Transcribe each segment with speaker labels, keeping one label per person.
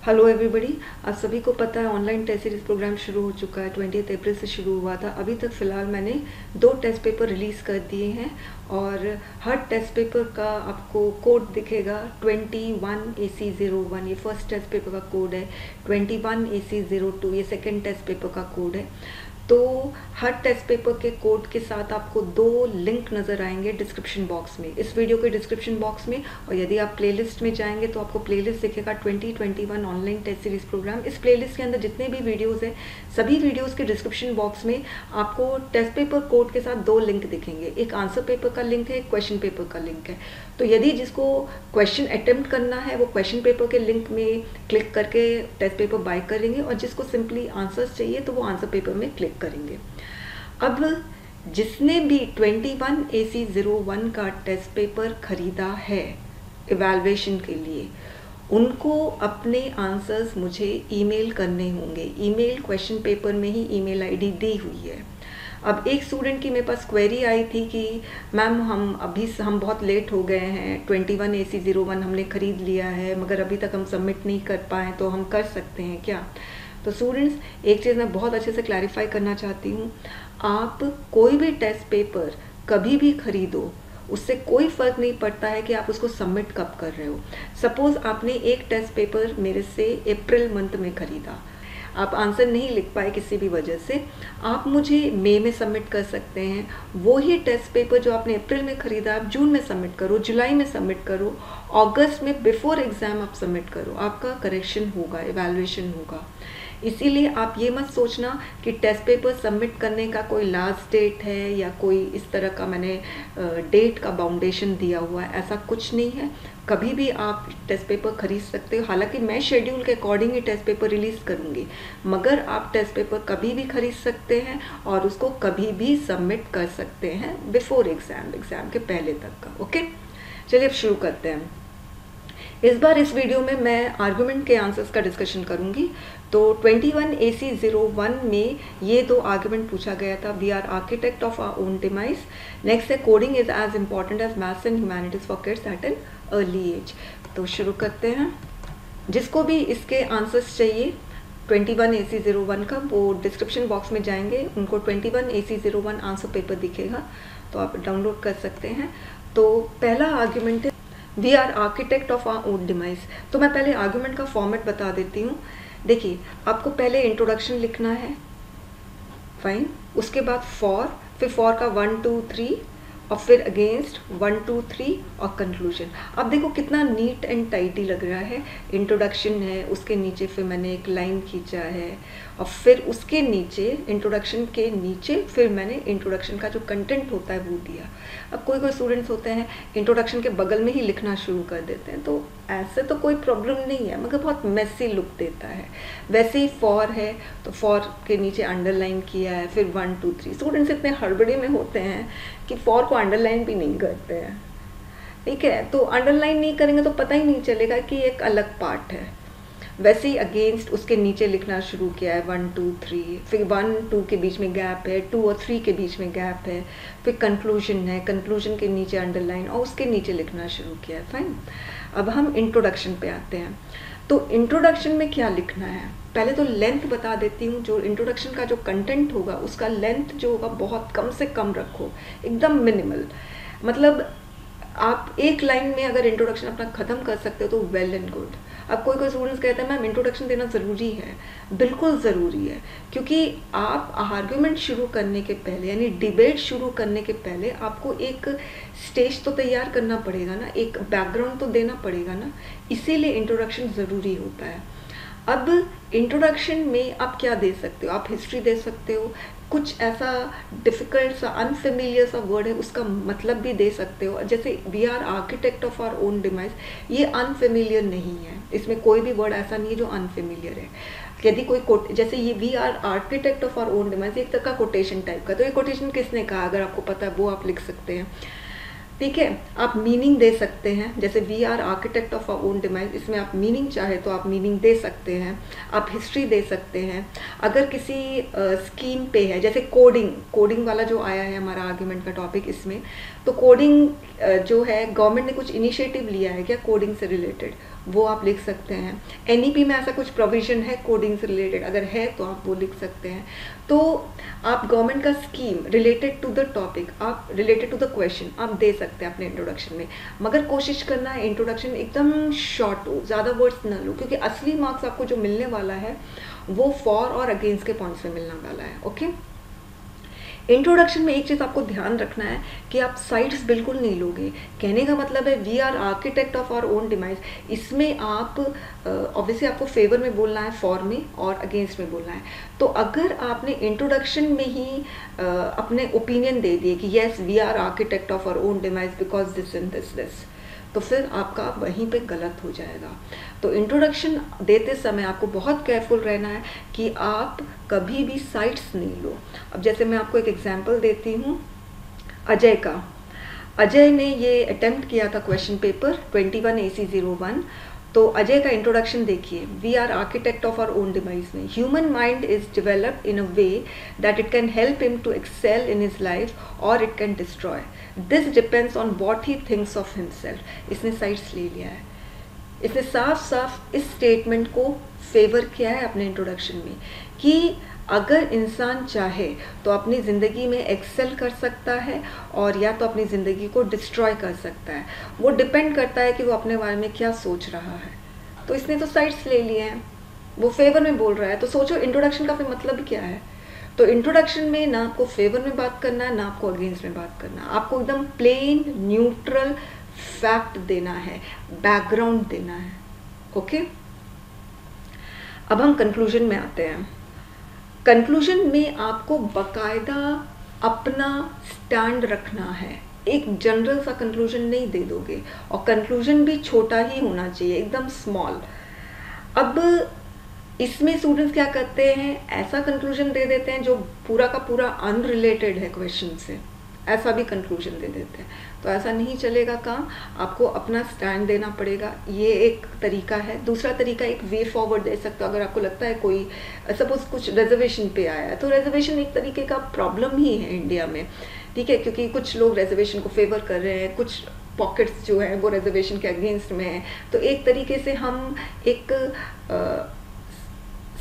Speaker 1: Hello everybody. आप सभी को पता है ऑनलाइन टेस्ट सीरीज प्रोग्राम शुरू हो चुका है। 20 अप्रैल से शुरू हुआ था। अभी तक फ़िलहाल मैंने 2 टेस्ट पेपर रिलीज़ कर दिए हैं और हर टेस्ट पेपर का आपको कोड दिखेगा 21AC01। ये फर्स्ट टेस्ट पेपर का कोड है। 21AC02 ये सेकेंड टेस्ट पेपर का कोड है। तो हर टेस्ट पेपर के कोड के साथ आपको 2 लिंक नज़र आएंगे डिस्क्रिप्शन बॉक्स में, इस वीडियो के डिस्क्रिप्शन बॉक्स में। और यदि आप प्लेलिस्ट में जाएंगे तो आपको प्लेलिस्ट दिखेगा 2021 ऑनलाइन टेस्ट सीरीज प्रोग्राम। इस प्लेलिस्ट के अंदर जितने भी वीडियोस हैं सभी वीडियोस के डिस्क्रिप्शन बॉक्स में आपको टेस्ट पेपर कोड के साथ 2 लिंक दिखेंगे। एक आंसर पेपर का लिंक है, एक क्वेश्चन पेपर का लिंक है। तो यदि जिसको क्वेश्चन अटेम्प्ट करना है वो क्वेश्चन पेपर के लिंक में क्लिक करके टेस्ट पेपर बाय करेंगे और जिसको सिंपली आंसर्स चाहिए तो वो आंसर पेपर में क्लिक करेंगे। अब जिसने भी 21AC01 का टेस्ट पेपर खरीदा है इवैल्यूएशन के लिए, उनको अपने आंसर्स मुझे ईमेल करने होंगे। ईमेल क्वेश्चन पेपर में ही ईमेल आईडी दी हुई है। अब एक स्टूडेंट की मेरे पास क्वेरी आई थी कि मैम हम बहुत लेट हो गए हैं, 21AC01 हमने ख़रीद लिया है मगर अभी तक हम सबमिट नहीं कर पाए, तो हम कर सकते हैं क्या? तो स्टूडेंट्स, एक चीज़ मैं बहुत अच्छे से क्लैरिफाई करना चाहती हूँ। आप कोई भी टेस्ट पेपर कभी भी खरीदो, उससे कोई फ़र्क नहीं पड़ता है कि आप उसको सबमिट कब कर रहे हो। सपोज़ आपने एक टेस्ट पेपर मेरे से अप्रैल मंथ में ख़रीदा, आप आंसर नहीं लिख पाए किसी भी वजह से, आप मुझे मई में सबमिट कर सकते हैं। वही टेस्ट पेपर जो आपने अप्रैल में ख़रीदा आप जून में सबमिट करो, जुलाई में सबमिट करो, अगस्त में बिफोर एग्ज़ाम आप सबमिट करो, आपका करेक्शन होगा, इवैल्यूएशन होगा। इसीलिए आप ये मत सोचना कि टेस्ट पेपर सबमिट करने का कोई लास्ट डेट है या कोई इस तरह का मैंने डेट का बाउंडेशन दिया हुआ है, ऐसा कुछ नहीं है। कभी भी आप टेस्ट पेपर खरीद सकते हो। हालांकि मैं शेड्यूल के अकॉर्डिंग ही टेस्ट पेपर रिलीज़ करूँगी, मगर आप टेस्ट पेपर कभी भी खरीद सकते हैं और उसको कभी भी सबमिट कर सकते हैं बिफोर एग्ज़ाम के पहले तक का। ओके, चलिए अब शुरू करते हैं। इस बार इस वीडियो में मैं आर्गुमेंट के आंसर्स का डिस्कशन करूंगी। तो 21AC01 में ये 2 आर्गुमेंट पूछा गया था। We are architect of our own demise. Next है coding is as important as maths and humanities for kids at an early age. तो शुरू करते हैं। जिसको भी इसके आंसर्स चाहिए 21AC01 का, वो डिस्क्रिप्शन बॉक्स में जाएंगे, उनको 21AC01 आंसर पेपर दिखेगा, तो आप डाउनलोड कर सकते हैं। तो पहला आर्ग्यूमेंट है we are architect of our own demise. तो मैं पहले आर्ग्यूमेंट का फॉर्मेट बता देती हूँ। देखिए, आपको पहले इंट्रोडक्शन लिखना है, फाइन, उसके बाद फॉर, फिर फॉर का 1 2 3 और फिर अगेंस्ट 1 2 3 और कंक्लूजन। अब देखो कितना नीट एंड टाइडी लग रहा है। इंट्रोडक्शन है, उसके नीचे फिर मैंने एक लाइन खींचा है और फिर उसके नीचे इंट्रोडक्शन के नीचे फिर मैंने इंट्रोडक्शन का जो कंटेंट होता है वो दिया। अब कोई स्टूडेंट्स होते हैं इंट्रोडक्शन के बगल में ही लिखना शुरू कर देते हैं, तो ऐसे तो कोई प्रॉब्लम नहीं है मगर बहुत मेसी लुक देता है। वैसे ही फॉर है तो फॉर के नीचे अंडरलाइन किया है, फिर 1 2 3। स्टूडेंट्स इतने हड़बड़ी में होते हैं कि फॉर को अंडरलाइन भी नहीं करते हैं, ठीक है? तो अंडरलाइन नहीं करेंगे तो पता ही नहीं चलेगा कि एक अलग पार्ट है। वैसे ही अगेंस्ट उसके नीचे लिखना शुरू किया है 1 2 3, फिर 1 2 के बीच में गैप है, 2 और 3 के बीच में गैप है, फिर कंक्लूजन है, कंक्लूजन के नीचे अंडरलाइन और उसके नीचे लिखना शुरू किया है। फाइन, अब हम इंट्रोडक्शन पे आते हैं। तो इंट्रोडक्शन में क्या लिखना है, पहले तो लेंथ बता देती हूँ। जो इंट्रोडक्शन का जो कंटेंट होगा उसका लेंथ जो होगा बहुत कम से कम रखो, एकदम मिनिमल। मतलब आप एक लाइन में अगर इंट्रोडक्शन अपना ख़त्म कर सकते हो तो वेल एंड गुड। अब कोई स्टूडेंट्स कहते हैं मैम इंट्रोडक्शन देना ज़रूरी है। बिल्कुल ज़रूरी है, क्योंकि आप आर्ग्यूमेंट शुरू करने के पहले यानी डिबेट शुरू करने के पहले आपको एक स्टेज तो तैयार करना पड़ेगा ना, एक बैकग्राउंड तो देना पड़ेगा ना, इसीलिए इंट्रोडक्शन ज़रूरी होता है। अब इंट्रोडक्शन में आप क्या दे सकते हो, आप हिस्ट्री दे सकते हो, कुछ ऐसा डिफ़िकल्ट सा अनफेमिलियर सा वर्ड है उसका मतलब भी दे सकते हो। जैसे we are architect of our own demise, ये अनफेमिलियर नहीं है, इसमें कोई भी वर्ड ऐसा नहीं है जो अनफेमिलियर है। यदि कोई जैसे ये we are architect of our own demise एक तरह का कोटेशन टाइप का, तो ये कोटेशन किसने कहा अगर आपको पता है वो आप लिख सकते हैं, ठीक है? आप मीनिंग दे सकते हैं, जैसे we are architect of our own demise, इसमें आप मीनिंग चाहे तो आप मीनिंग दे सकते हैं, आप हिस्ट्री दे सकते हैं। अगर किसी स्कीम पे है, जैसे कोडिंग वाला जो आया है हमारा आर्ग्यूमेंट का टॉपिक, इसमें तो कोडिंग जो है गवर्नमेंट ने कुछ इनिशिएटिव लिया है क्या कोडिंग से रिलेटेड, वो आप लिख सकते हैं। एनईपी में ऐसा कुछ प्रोविजन है कोडिंग से रिलेटेड, अगर है तो आप वो लिख सकते हैं। तो आप गवर्नमेंट का scheme related to the topic, आप रिलेटेड टू द क्वेश्चन आप दे सकते हैं अपने इंट्रोडक्शन में, मगर कोशिश करना है इंट्रोडक्शन एकदम शॉर्ट हो, ज़्यादा वर्ड्स ना लो, क्योंकि असली मार्क्स आपको जो मिलने वाला है वो फॉर और अगेंस्ट के पॉइंट्स में मिलने वाला है। ओके, इंट्रोडक्शन में एक चीज़ आपको ध्यान रखना है कि आप साइड्स बिल्कुल नहीं लोगे। कहने का मतलब है we are architect of our own demise. इसमें आप ऑब्वियसली आपको फेवर में बोलना है, फॉर में और अगेंस्ट में बोलना है। तो अगर आपने इंट्रोडक्शन में ही अपने ओपिनियन दे दिए कि yes we are architect of our own demise because this and this, तो फिर आपका वहीं पे गलत हो जाएगा। तो इंट्रोडक्शन देते समय आपको बहुत केयरफुल रहना है कि आप कभी भी साइट्स नहीं लो। अब जैसे मैं आपको एक एग्जांपल देती हूँ अजय का। अजय ने ये अटेम्प्ट किया था क्वेश्चन पेपर 21 AC01। तो अजय का इंट्रोडक्शन देखिए, we are architect of our own device में human mind is developed in a way that it can help him to excel in his life और it can destroy, this depends on what he thinks of himself. इसने sides ले लिया है, इसने साफ साफ इस स्टेटमेंट को फेवर किया है अपने इंट्रोडक्शन में कि अगर इंसान चाहे तो अपनी ज़िंदगी में एक्सेल कर सकता है और या तो अपनी ज़िंदगी को डिस्ट्रॉय कर सकता है। वो डिपेंड करता है कि वो अपने बारे में क्या सोच रहा है। तो इसने तो साइड्स ले लिए हैं, वो फेवर में बोल रहा है। तो सोचो इंट्रोडक्शन का फिर मतलब क्या है। तो इंट्रोडक्शन में ना आपको फेवर में बात करना है, ना आपको अगेंस्ट में बात करना है। आपको एकदम प्लेन न्यूट्रल फैक्ट देना है, बैकग्राउंड देना है। ओके, अब हम कंक्लूजन में आते हैं। कंक्लूजन में आपको बकायदा अपना स्टैंड रखना है, एक जनरल सा कंक्लूजन नहीं दे दोगे, और कंक्लूजन भी छोटा ही होना चाहिए, एकदम स्मॉल। अब इसमें स्टूडेंट्स क्या करते हैं, ऐसा कंक्लूजन दे देते हैं जो पूरा का पूरा अनरिलेटेड है क्वेश्चन से, ऐसा भी कंक्लूजन दे देते हैं। तो ऐसा नहीं चलेगा काम, आपको अपना स्टैंड देना पड़ेगा। ये एक तरीका है। दूसरा तरीका एक वे फॉरवर्ड दे सकते हो। अगर आपको लगता है कोई सपोज कुछ रिजर्वेशन पे आया है, तो रिजर्वेशन एक तरीके का प्रॉब्लम ही है इंडिया में, ठीक है, क्योंकि कुछ लोग रिजर्वेशन को फेवर कर रहे हैं, कुछ पॉकेट्स जो हैं वो रिजर्वेशन के अगेंस्ट में हैं। तो एक तरीके से हम एक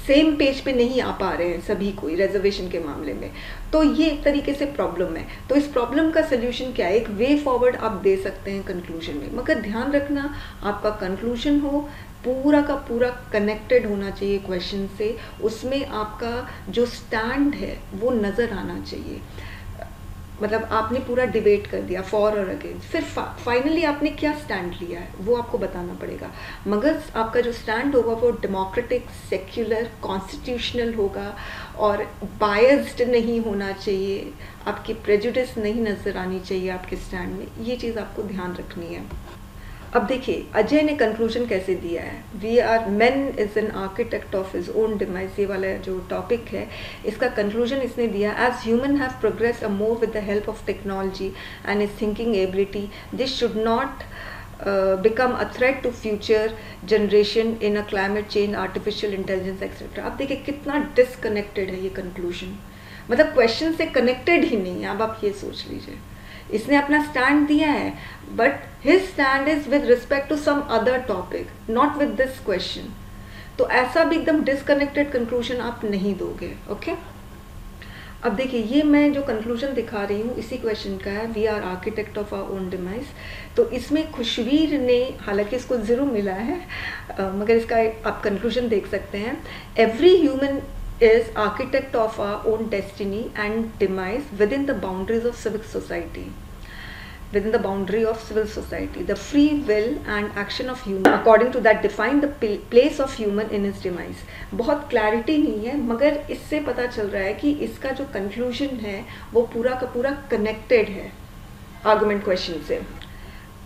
Speaker 1: सेम पेज पे नहीं आ पा रहे हैं सभी कोई रिजर्वेशन के मामले में। तो ये एक तरीके से प्रॉब्लम है। तो इस प्रॉब्लम का सल्यूशन क्या है, एक वे फॉरवर्ड आप दे सकते हैं कंक्लूजन में, मगर ध्यान रखना आपका कंक्लूजन हो पूरा का पूरा कनेक्टेड होना चाहिए क्वेश्चन से, उसमें आपका जो स्टैंड है वो नज़र आना चाहिए। मतलब आपने पूरा डिबेट कर दिया फॉर और अगेंस्ट, फिर फाइनली आपने क्या स्टैंड लिया है वो आपको बताना पड़ेगा। मगर आपका जो स्टैंड होगा वो डेमोक्रेटिक, सेक्युलर, कॉन्स्टिट्यूशनल होगा और बायस्ड नहीं होना चाहिए, आपकी प्रेजुडिस नहीं नज़र आनी चाहिए आपके स्टैंड में। ये चीज़ आपको ध्यान रखनी है। अब देखिए अजय ने कंक्लूजन कैसे दिया है, we are man is an architect of his own demise, ये वाला जो टॉपिक है इसका कंक्लूजन इसने दिया, as human have progress a more with the help of technology and is thinking ability, this should not become a threat to future generation in a climate change, artificial intelligence etc. अब देखिए कितना disconnected है ये conclusion, मतलब question से connected ही नहीं है। अब आप ये सोच लीजिए, इसने अपना स्टैंड दिया है but his stand is with respect to some other topic, not with this question. तो ऐसा भी एकदम डिसकनेक्टेड कंक्लूजन आप नहीं दोगे। ओके, अब देखिए ये मैं जो कंक्लूजन दिखा रही हूँ इसी क्वेश्चन का है, we are architect of our own demise. तो इसमें खुशवीर ने, हालांकि इसको 0 मिला है मगर इसका आप कंक्लूजन देख सकते हैं, every human is architect of our own destiny and demise within the boundaries of civic society, within the boundary of civil society. The free will and action of human according to that define the place of human in his demise. बहुत clarity नहीं है मगर इससे पता चल रहा है कि इसका जो कंक्लूजन है वो पूरा का पूरा कनेक्टेड है आर्गुमेंट क्वेश्चन से।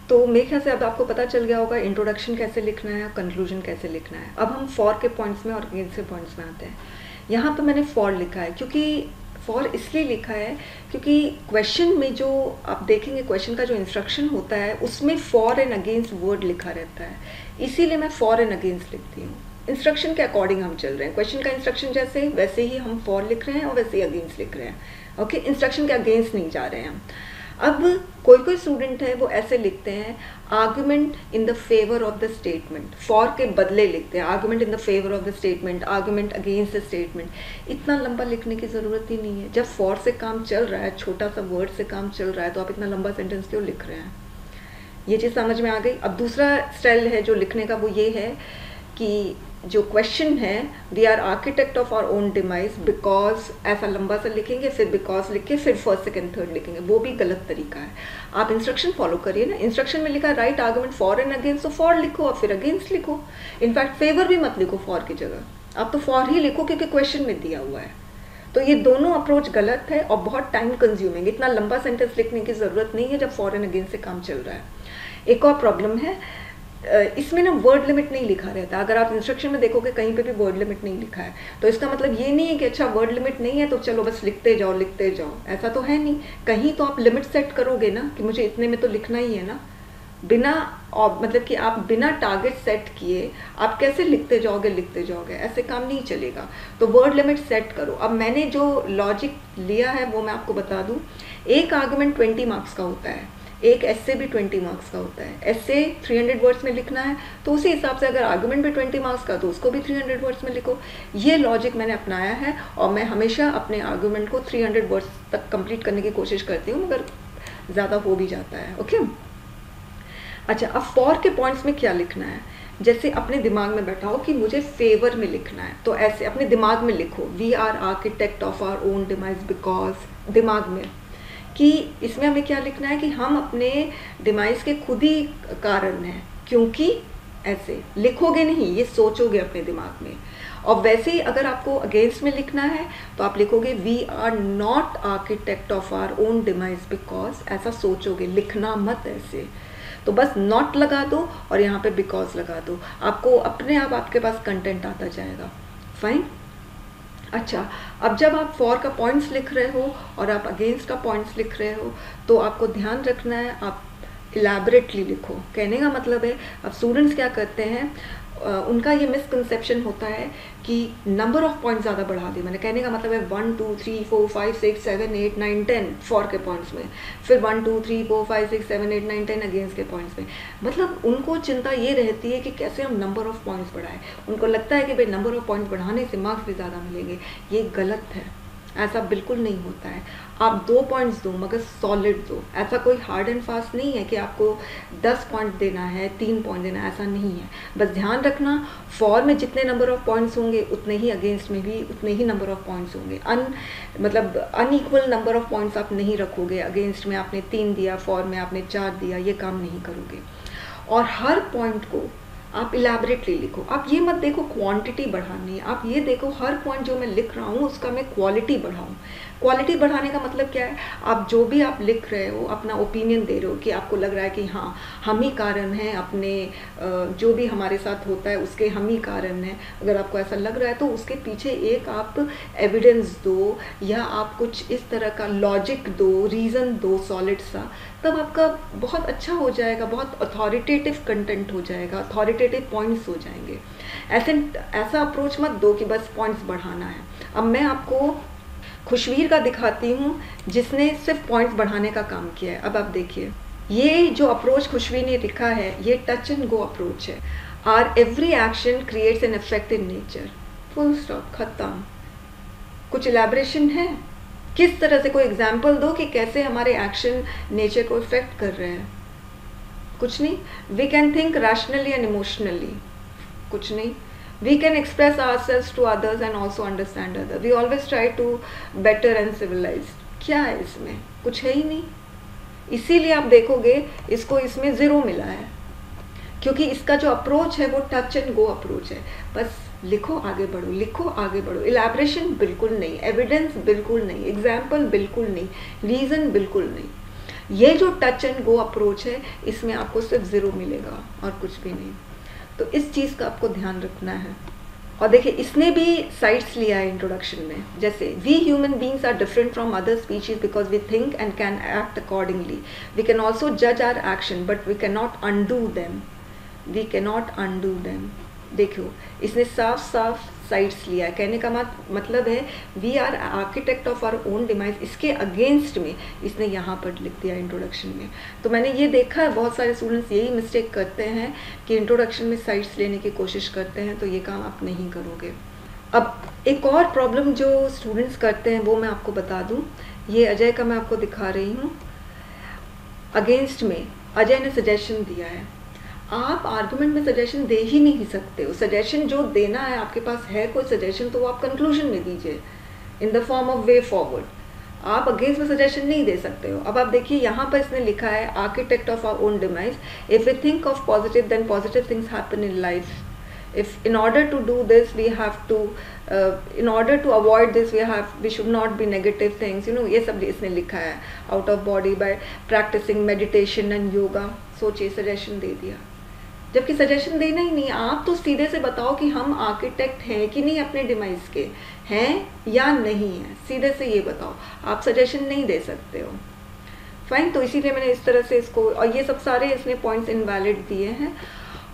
Speaker 1: तो मेरे ख्याल से अब आपको पता चल गया होगा इंट्रोडक्शन कैसे लिखना है, कंक्लूजन कैसे लिखना है। अब हम फॉर के पॉइंट्स में और अगेंस्ट के पॉइंट्स में आते हैं। यहाँ पर मैंने फॉर लिखा है, क्योंकि फॉर इसलिए लिखा है क्योंकि क्वेश्चन में जो आप देखेंगे क्वेश्चन का जो इंस्ट्रक्शन होता है उसमें फॉर एंड अगेंस्ट वर्ड लिखा रहता है, इसीलिए मैं फॉर एंड अगेंस्ट लिखती हूँ। इंस्ट्रक्शन के अकॉर्डिंग हम चल रहे हैं, क्वेश्चन का इंस्ट्रक्शन जैसे वैसे ही हम फॉर लिख रहे हैं और वैसे ही अगेंस्ट लिख रहे हैं। ओके, इंस्ट्रक्शन के अगेंस्ट नहीं जा रहे हैं हम। अब कोई कोई स्टूडेंट है वो ऐसे लिखते हैं, argument in the favour of the statement, for के बदले लिखते हैं argument in the favour of the statement, argument against the statement. इतना लंबा लिखने की ज़रूरत ही नहीं है। जब फॉर से काम चल रहा है, छोटा सा वर्ड से काम चल रहा है, तो आप इतना लंबा सेंटेंस क्यों लिख रहे हैं? ये चीज़ समझ में आ गई। अब दूसरा स्टाइल है जो लिखने का, वो ये है कि जो क्वेश्चन है, we are architect of our own demise because, ऐसा लंबा सा लिखेंगे, फिर बिकॉज लिख के फिर फर्स्ट सेकंड थर्ड लिखेंगे, वो भी गलत तरीका है। आप इंस्ट्रक्शन फॉलो करिए ना। इंस्ट्रक्शन में लिखा right argument for and against, तो फॉर लिखो और फिर अगेंस्ट लिखो। इनफैक्ट फेवर भी मत लिखो फॉर की जगह, आप तो फॉर ही लिखो क्योंकि क्वेश्चन में दिया हुआ है। तो ये दोनों अप्रोच गलत है और बहुत टाइम कंज्यूमिंग। इतना लंबा सेंटेंस लिखने की ज़रूरत नहीं है जब फॉर एंड अगेंस्ट से काम चल रहा है। एक और प्रॉब्लम है, इसमें ना वर्ड लिमिट नहीं लिखा रहता। अगर आप इंस्ट्रक्शन में देखोगे कहीं पे भी वर्ड लिमिट नहीं लिखा है, तो इसका मतलब ये नहीं है कि अच्छा वर्ड लिमिट नहीं है तो चलो बस लिखते जाओ लिखते जाओ, ऐसा तो है नहीं। कहीं तो आप लिमिट सेट करोगे ना कि मुझे इतने में तो लिखना ही है ना। बिना और मतलब कि आप बिना टारगेट सेट किए आप कैसे लिखते जाओगे, ऐसे काम नहीं चलेगा। तो वर्ड लिमिट सेट करो। अब मैंने जो लॉजिक लिया है वो मैं आपको बता दूं। एक आर्गुमेंट 20 मार्क्स का होता है, एक एस्से भी 20 मार्क्स का होता है। एस्से 300 वर्ड्स में लिखना है, तो उसी हिसाब से अगर आर्गुमेंट भी 20 मार्क्स का तो उसको भी 300 वर्ड्स में लिखो। ये लॉजिक मैंने अपनाया है और मैं हमेशा अपने आर्गुमेंट को 300 वर्ड्स तक कंप्लीट करने की कोशिश करती हूँ, मगर ज़्यादा हो भी जाता है। ओके, अच्छा, अब फॉर के पॉइंट्स में क्या लिखना है? जैसे अपने दिमाग में बैठाओ कि मुझे फेवर में लिखना है, तो ऐसे अपने दिमाग में लिखो, we are architect of our own demise because, दिमाग में, कि इसमें हमें क्या लिखना है कि हम अपने डिमाइज के खुद ही कारण हैं, क्योंकि ऐसे लिखोगे नहीं, ये सोचोगे अपने दिमाग में। और वैसे ही अगर आपको अगेंस्ट में लिखना है तो आप लिखोगे we are not architect of our own demise because, ऐसा सोचोगे, लिखना मत ऐसे। तो बस नॉट लगा दो और यहाँ पे बिकॉज लगा दो, आपको अपने आप आपके पास कंटेंट आता जाएगा। फाइन। अच्छा, अब जब आप फॉर का पॉइंट्स लिख रहे हो और आप अगेंस्ट का पॉइंट्स लिख रहे हो, तो आपको ध्यान रखना है आप इलैबोरेटली लिखो। कहने का मतलब है, अब स्टूडेंट्स क्या करते हैं, उनका ये मिसकंसेप्शन होता है कि नंबर ऑफ पॉइंट्स ज़्यादा बढ़ा दिए। मैंने कहने का मतलब है 1 2 3 4 5 6 7 8 9 10 फॉर के पॉइंट्स में, फिर 1 2 3 4 5 6 7 8 9 10 अगेंस्ट के पॉइंट्स में। मतलब उनको चिंता ये रहती है कि कैसे हम नंबर ऑफ पॉइंट्स बढ़ाएं। उनको लगता है कि भाई नंबर ऑफ पॉइंट्स बढ़ाने से मार्क्स भी ज़्यादा मिलेंगे। ये गलत है, ऐसा बिल्कुल नहीं होता है। आप 2 पॉइंट्स दो मगर सॉलिड दो। ऐसा कोई हार्ड एंड फास्ट नहीं है कि आपको 10 पॉइंट देना है, 3 पॉइंट देना है, ऐसा नहीं है। बस ध्यान रखना, फॉर में जितने नंबर ऑफ पॉइंट्स होंगे उतने ही अगेंस्ट में भी उतने ही नंबर ऑफ पॉइंट्स होंगे। मतलब अनइक्वल नंबर ऑफ पॉइंट्स आप नहीं रखोगे। अगेंस्ट में आपने 3 दिया, फॉर में आपने 4 दिया, ये काम नहीं करोगे। और हर पॉइंट को आप इलैबोरेटली लिखो। आप ये मत देखो क्वांटिटी बढ़ानी है, आप ये देखो हर पॉइंट जो मैं लिख रहा हूँ उसका मैं क्वालिटी बढ़ाऊँ। क्वालिटी बढ़ाने का मतलब क्या है, आप जो भी आप लिख रहे हो अपना ओपिनियन दे रहे हो कि आपको लग रहा है कि हाँ हम ही कारण हैं, अपने जो भी हमारे साथ होता है उसके हम ही कारण हैं। अगर आपको ऐसा लग रहा है तो उसके पीछे एक आप एविडेंस दो या आप कुछ इस तरह का लॉजिक दो, रीज़न दो सॉलिड सा, तब आपका बहुत अच्छा हो जाएगा, बहुत अथॉरिटेटिव कंटेंट हो जाएगा, अथॉरिटेटिव पॉइंट्स हो जाएंगे। ऐसा अप्रोच मत दो कि बस पॉइंट्स बढ़ाना है। अब मैं आपको खुशवीर का दिखाती हूँ जिसने सिर्फ पॉइंट्स बढ़ाने का काम किया है। अब आप देखिए, ये जो अप्रोच खुशवीर ने लिखा है ये टच एंड गो अप्रोच है। Are every action creates an effect in nature, full stop, खत्म। कुछ इलैबोरेशन है? किस तरह से, कोई एग्जाम्पल दो कि कैसे हमारे एक्शन नेचर को इफेक्ट कर रहे हैं। कुछ नहीं। We can think rationally and emotionally, कुछ नहीं। We can express ourselves to others and also understand others. We always try to better and civilized. क्या है इसमें? कुछ है ही नहीं। इसीलिए आप देखोगे इसको इसमें 0 मिला है, क्योंकि इसका जो अप्रोच है वो टच एंड गो अप्रोच है। बस लिखो आगे बढ़ो, लिखो आगे बढ़ो। इलैबोरेशन बिल्कुल नहीं, एविडेंस बिल्कुल नहीं, एग्जाम्पल बिल्कुल नहीं, रीज़न बिल्कुल नहीं। ये जो टच एंड गो अप्रोच है इसमें आपको सिर्फ 0 मिलेगा और कुछ भी नहीं। तो इस चीज़ का आपको ध्यान रखना है। और देखिए, इसने भी साइट्स लिया है इंट्रोडक्शन में, जैसे we human beings are different from other species because we think and can act accordingly. We can also जज our action but we can not undo them. We can not undo them. देखो इसने साफ साफ sides लिया है, कहने का मतलब है we are architect of our own demise, इसके अगेंस्ट में इसने यहाँ पर लिख दिया इंट्रोडक्शन में। तो मैंने ये देखा है बहुत सारे स्टूडेंट्स यही मिस्टेक करते हैं कि इंट्रोडक्शन में साइड्स लेने की कोशिश करते हैं, तो ये काम आप नहीं करोगे। अब एक और प्रॉब्लम जो स्टूडेंट्स करते हैं वो मैं आपको बता दूं, ये अजय का मैं आपको दिखा रही हूँ। अगेंस्ट में अजय ने सजेशन दिया है, आप आर्गुमेंट में सजेशन दे ही नहीं सकते हो। सजेशन जो देना है, आपके पास है कोई सजेशन तो वो आप कंक्लूजन में दीजिए in the form of way forward. आप अगेंस्ट में सजेशन नहीं दे सकते हो। अब आप देखिए यहाँ पर इसने लिखा है architect of our own demise, if we think of positive then positive things happen in life, if in order to do this we have to in order to avoid this we should not be negative things, you know, ये सब इसने लिखा है। out of body by practicing meditation and yoga। सोचिए suggestion दे दिया, जबकि suggestion देना ही नहीं। आप तो सीधे से बताओ कि हम आर्किटेक्ट हैं कि नहीं, अपने डिवाइस के हैं या नहीं है, सीधे से ये बताओ। आप सजेशन नहीं दे सकते हो, फाइन। तो इसीलिए मैंने इस तरह से इसको, और ये सब सारे इसने पॉइंट्स इनवैलिड दिए हैं।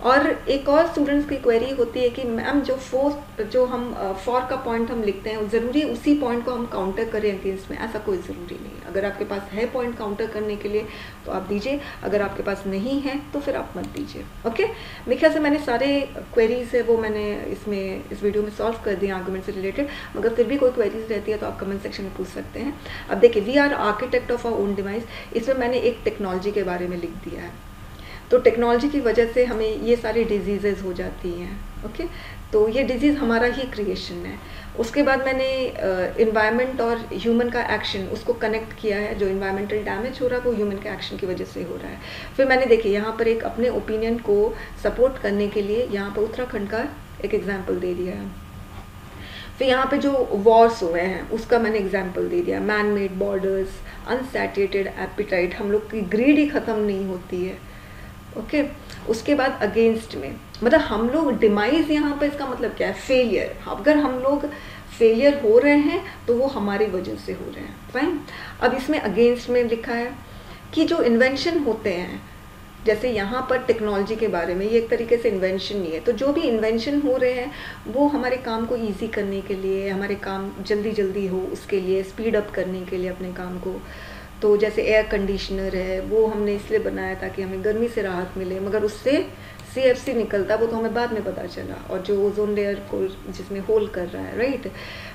Speaker 1: और एक और स्टूडेंट्स की क्वेरी होती है कि मैम जो हम फॉर का पॉइंट हम लिखते हैं ज़रूरी उसी पॉइंट को हम काउंटर करें अगेंस्ट में, ऐसा कोई ज़रूरी नहीं है। अगर आपके पास है पॉइंट काउंटर करने के लिए तो आप दीजिए, अगर आपके पास नहीं है तो फिर आप मत दीजिए। ओके, मेरे ख्याल से मैंने सारे क्वेरीज है वो मैंने इस वीडियो में सॉल्व कर दिए आर्गुमेंट से रिलेटेड। मगर फिर भी कोई क्वेरीज रहती है तो आप कमेंट सेक्शन में पूछ सकते हैं। अब देखिए, we are architect of our own device, इसमें मैंने एक टेक्नोलॉजी के बारे में लिख दिया है। तो टेक्नोलॉजी की वजह से हमें ये सारी डिजीज़ेज़ हो जाती हैं। ओके, तो ये डिजीज़ हमारा ही क्रिएशन है। उसके बाद मैंने इन्वायरमेंट और ह्यूमन का एक्शन उसको कनेक्ट किया है। जो इन्वायरमेंटल डैमेज हो रहा है वो ह्यूमन के एक्शन की वजह से हो रहा है। फिर मैंने देखिए यहाँ पर एक अपने ओपिनियन को सपोर्ट करने के लिए यहाँ पर उत्तराखंड का एक एग्जाम्पल दे दिया है। फिर यहाँ पे जो वॉर्स हुए हैं उसका मैंने एग्जाम्पल दे दिया, मैन मेड बॉर्डर्स, अनसैटिएटेड एपिटाइट, हम लोग की ग्रीड ही ख़त्म नहीं होती है। ओके, उसके बाद अगेंस्ट में मतलब हम लोग डिमाइज, यहाँ पर इसका मतलब क्या है, फेलियर। अगर हम लोग फेलियर हो रहे हैं तो वो हमारी वजह से हो रहे हैं, फाइन। अब इसमें अगेंस्ट में लिखा है कि जो इन्वेंशन होते हैं, जैसे यहाँ पर टेक्नोलॉजी के बारे में, ये एक तरीके से इन्वेंशन ही है। तो जो भी इन्वेंशन हो रहे हैं वो हमारे काम को ईजी करने के लिए, हमारे काम जल्दी जल्दी हो उसके लिए, स्पीड अप करने के लिए अपने काम को। तो जैसे एयर कंडीशनर है वो हमने इसलिए बनाया ताकि हमें गर्मी से राहत मिले, मगर उससे CFC निकलता वो तो हमें बाद में पता चला, और जो ओजोन लेयर को जिसमें होल कर रहा है, राइट।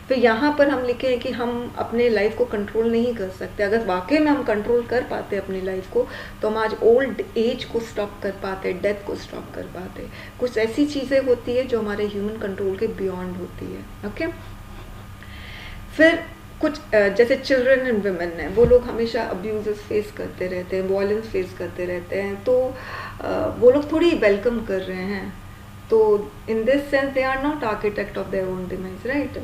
Speaker 1: फिर यहाँ पर हम लिखे हैं कि हम अपने लाइफ को कंट्रोल नहीं कर सकते। अगर वाकई में हम कंट्रोल कर पाते अपनी लाइफ को तो हम आज ओल्ड एज को स्टॉप कर पाते, डेथ को स्टॉप कर पाते। कुछ ऐसी चीज़ें होती है जो हमारे ह्यूमन कंट्रोल के बियॉन्ड होती है। ओके, फिर कुछ जैसे चिल्ड्रन एंड वुमेन है, वो लोग हमेशा अब्यूज़ फेस करते रहते हैं, वायलेंस फेस करते रहते हैं, तो वो लोग थोड़ी वेलकम कर रहे हैं। तो in this sense they are not architect of their own demise, right.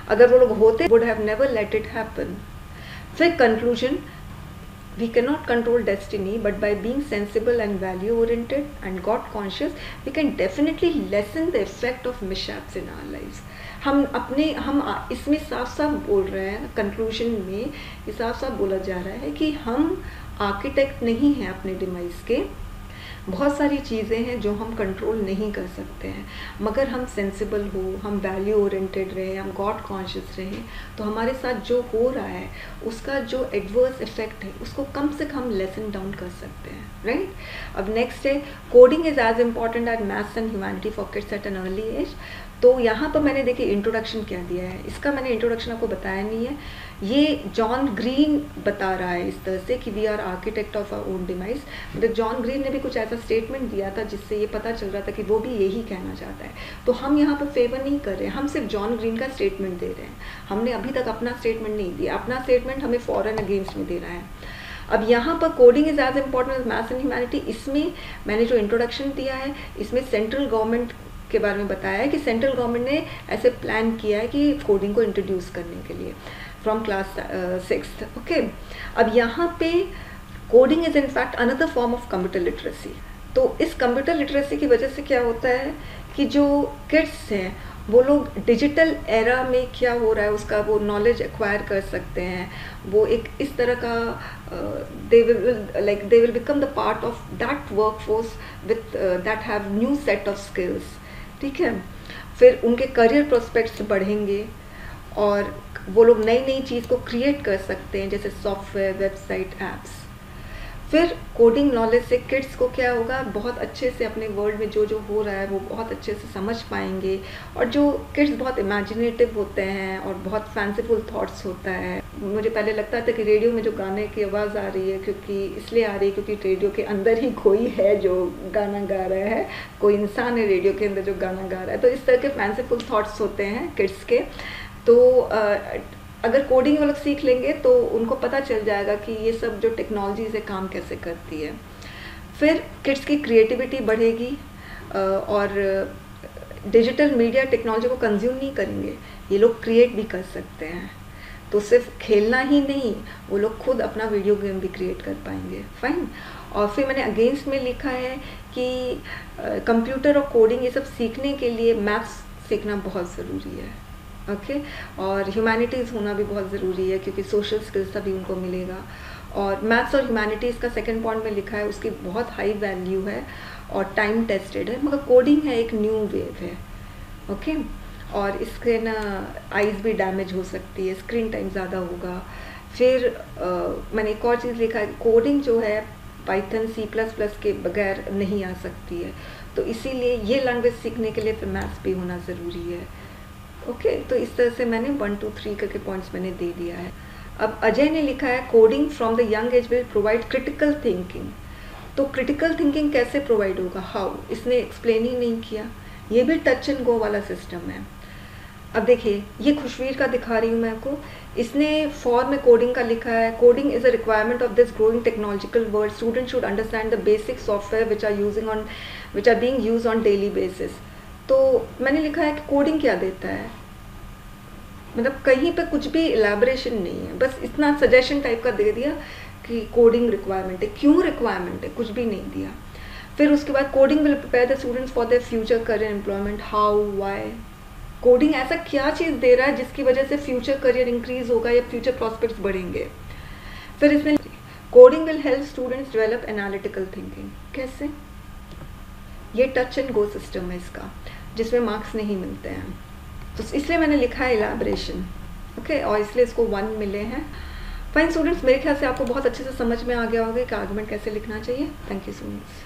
Speaker 1: अगर वो लोग होते would have never let it happen. फिर conclusion, we cannot control destiny, but by being sensible and value oriented and God conscious we can definitely lessen the effect of mishaps in our lives। हम इसमें साफ साफ बोल रहे हैं, conclusion में ये साफ साफ बोला जा रहा है कि हम आर्किटेक्ट नहीं हैं अपने डिवाइस के। बहुत सारी चीज़ें हैं जो हम कंट्रोल नहीं कर सकते हैं, मगर हम सेंसिबल हो, हम वैल्यू ओरिएंटेड रहे, हम गॉड कॉन्शियस रहे, तो हमारे साथ जो हो रहा है उसका जो एडवर्स इफेक्ट है उसको कम से कम लेसन डाउन कर सकते हैं, राइट। अब नेक्स्ट है, coding is as important as maths and humanity for kids at an early age. तो यहाँ पर मैंने देखिए इंट्रोडक्शन क्या दिया है, इसका मैंने इंट्रोडक्शन आपको बताया नहीं है। ये जॉन ग्रीन बता रहा है इस तरह से कि we are architect of our own device. मतलब जॉन ग्रीन ने भी कुछ ऐसा स्टेटमेंट दिया था जिससे ये पता चल रहा था कि वो भी यही कहना चाहता है। तो हम यहाँ पर फेवर नहीं कर रहे हैं, हम सिर्फ जॉन ग्रीन का स्टेटमेंट दे रहे हैं। हमने अभी तक अपना स्टेटमेंट नहीं दिया, अपना स्टेटमेंट हमें फॉर एंड अगेंस्ट में दे रहा है। अब यहाँ पर coding is as important as maths and humanity, इसमें मैंने जो इंट्रोडक्शन दिया है इसमें सेंट्रल गवर्नमेंट के बारे में बताया है कि सेंट्रल गवर्नमेंट ने ऐसे प्लान किया है कि कोडिंग को इंट्रोड्यूस करने के लिए फ्रॉम क्लास 6th। ओके, अब यहाँ पे coding is in fact another form of computer literacy. तो इस कंप्यूटर लिटरेसी की वजह से क्या होता है कि जो किड्स हैं वो लोग डिजिटल एरा में क्या हो रहा है उसका वो नॉलेज एक्वायर कर सकते हैं। वो एक इस तरह का they will become the part of that work force with that have new set of skills ठीक है। फिर उनके करियर प्रोस्पेक्ट्स बढ़ेंगे और वो लोग नई नई चीज़ को क्रिएट कर सकते हैं, जैसे सॉफ्टवेयर, वेबसाइट, ऐप्स। फिर कोडिंग नॉलेज से किड्स को क्या होगा, बहुत अच्छे से अपने वर्ल्ड में जो जो हो रहा है वो बहुत अच्छे से समझ पाएंगे। और जो किड्स बहुत इमेजिनेटिव होते हैं और बहुत फैंसीफुल थॉट्स होता है। मुझे पहले लगता था कि रेडियो में जो गाने की आवाज़ आ रही है, क्योंकि इसलिए आ रही है क्योंकि रेडियो के अंदर ही कोई है जो गाना गा रहा है, कोई इंसान है रेडियो के अंदर जो गाना गा रहा है। तो इस तरह के फैंसीफुल थॉट्स होते हैं किड्स के। तो अगर कोडिंग वो लोग सीख लेंगे तो उनको पता चल जाएगा कि ये सब जो टेक्नोलॉजी से काम कैसे करती है। फिर किड्स की क्रिएटिविटी बढ़ेगी और डिजिटल मीडिया टेक्नोलॉजी को कंज्यूम नहीं करेंगे, ये लोग क्रिएट भी कर सकते हैं। तो सिर्फ खेलना ही नहीं, वो लोग खुद अपना वीडियो गेम भी क्रिएट कर पाएंगे। फाइन। और फिर मैंने अगेंस्ट में लिखा है कि कंप्यूटर और कोडिंग ये सब सीखने के लिए मैथ्स सीखना बहुत ज़रूरी है। ओके। और ह्यूमैनिटीज़ होना भी बहुत ज़रूरी है, क्योंकि सोशल स्किल्स तभी उनको मिलेगा। और मैथ्स और ह्यूमैनिटीज़ का सेकंड पॉइंट में लिखा है, उसकी बहुत हाई वैल्यू है और टाइम टेस्टेड है, मगर कोडिंग है एक न्यू वेव है। ओके। और इसके ना आइज़ भी डैमेज हो सकती है, स्क्रीन टाइम ज़्यादा होगा। फिर मैंने एक और चीज़ लिखा है, कोडिंग जो है पाइथन, C++ के बगैर नहीं आ सकती है। तो इसीलिए ये लैंग्वेज सीखने के लिए फिर मैथ्स भी होना ज़रूरी है। ओके। तो इस तरह से मैंने 1 2 3 करके पॉइंट्स मैंने दे दिया है। अब अजय ने लिखा है, coding from the young age will provide critical thinking. तो क्रिटिकल थिंकिंग कैसे प्रोवाइड होगा, हाउ, इसने एक्सप्लेन ही नहीं किया। ये भी टच एंड गो वाला सिस्टम है। अब देखिए, ये खुशवीर का दिखा रही हूँ मैं आपको। इसने फॉर में कोडिंग का लिखा है, coding is a requirement of this growing technological world, student should understand the basic software which are being used on daily basis. तो मैंने लिखा है कि कोडिंग क्या देता है, मतलब कहीं पे कुछ भी इलेबोरेशन नहीं है, बस इतना सजेशन टाइप का दे दिया कि कोडिंग रिक्वायरमेंट है। क्यों रिक्वायरमेंट है, कुछ भी नहीं दिया। फिर उसके बाद coding will prepare the students for their future career employment, how, why. Coding ऐसा क्या चीज़ दे रहा है जिसकी वजह से फ्यूचर करियर इंक्रीज होगा या फ्यूचर प्रॉस्पेक्ट्स बढ़ेंगे। फिर इसमें coding will help students develop analytical thinking. कैसे, ये टच एंड गो सिस्टम है इसका, जिसमें मार्क्स नहीं मिलते हैं। तो इसलिए मैंने लिखा है इलैबोरेशन। ओके। और इसलिए इसको 1 मिले हैं। फाइन स्टूडेंट्स, मेरे ख्याल से आपको बहुत अच्छे से समझ में आ गया होगा कि आर्गुमेंट कैसे लिखना चाहिए। Thank you so much.